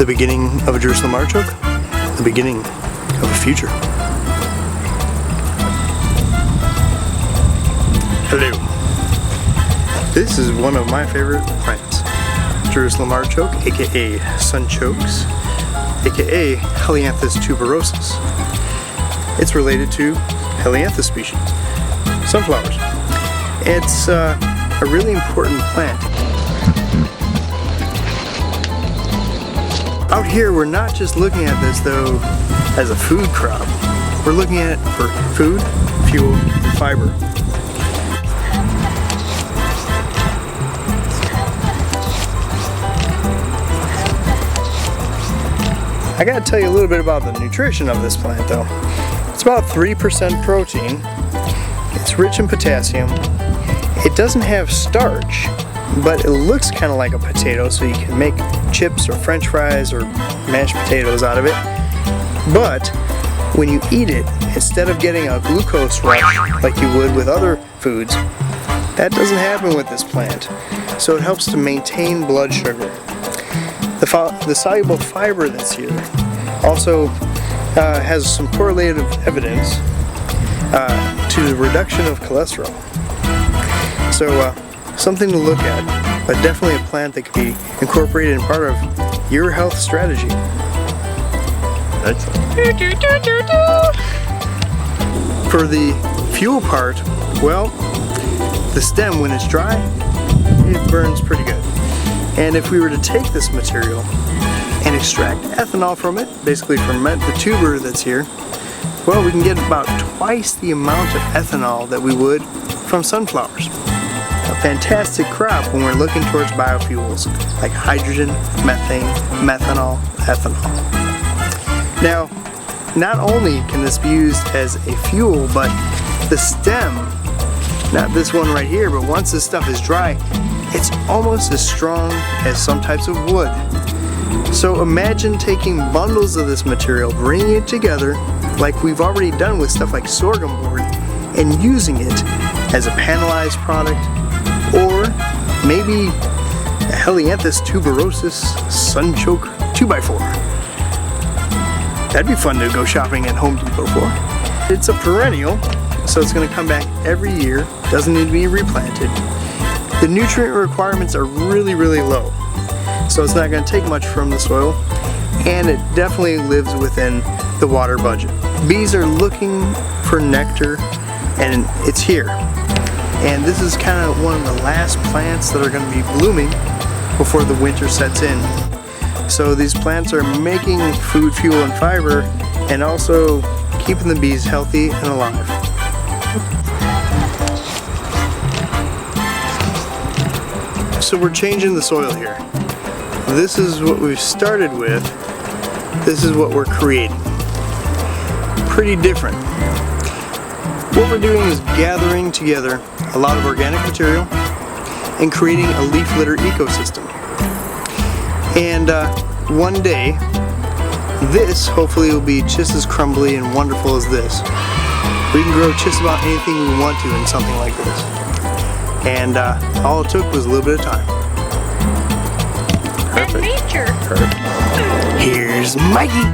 The beginning of a Jerusalem artichoke, the beginning of a future. Hello. This is one of my favorite plants. Jerusalem artichoke, aka sunchokes, aka Helianthus tuberosus. It's related to Helianthus species, sunflowers. It's a really important plant. Out here, we're not just looking at this though as a food crop. We're looking at it for food, fuel, and fiber. I gotta tell you a little bit about the nutrition of this plant though. It's about 3% protein. It's rich in potassium. It doesn't have starch, but it looks kind of like a potato, so you can make chips or french fries or mashed potatoes out of it. But when you eat it, instead of getting a glucose rush like you would with other foods, that doesn't happen with this plant. So it helps to maintain blood sugar. The soluble fiber that's here also has some correlative evidence to the reduction of cholesterol. So something to look at, but definitely a plant that could be incorporated in part of your health strategy. For the fuel part, well, the stem, when it's dry, it burns pretty good. And if we were to take this material and extract ethanol from it, basically ferment the tuber that's here, well, we can get about twice the amount of ethanol that we would from sunflowers. A fantastic crop when we're looking towards biofuels like hydrogen, methane, methanol, ethanol. Now, not only can this be used as a fuel, but the stem, not this one right here, but once this stuff is dry, it's almost as strong as some types of wood. So imagine taking bundles of this material, bringing it together like we've already done with stuff like sorghum board, and using it as a panelized product, or maybe a Helianthus tuberosus sunchoke 2x4. That'd be fun to go shopping at Home Depot for. It's a perennial, so it's going to come back every year, doesn't need to be replanted. The nutrient requirements are really, really low, so it's not going to take much from the soil, and it definitely lives within the water budget. Bees are looking for nectar, and it's here. And this is kind of one of the last plants that are going to be blooming before the winter sets in. So these plants are making food, fuel, and fiber, and also keeping the bees healthy and alive. So we're changing the soil here. This is what we've started with. This is what we're creating. Pretty different. What we're doing is gathering together a lot of organic material and creating a leaf litter ecosystem. And one day, this hopefully will be just as crumbly and wonderful as this. We can grow just about anything we want to in something like this. And all it took was a little bit of time. Perfect. Nature. Perfect. Here's Mikey.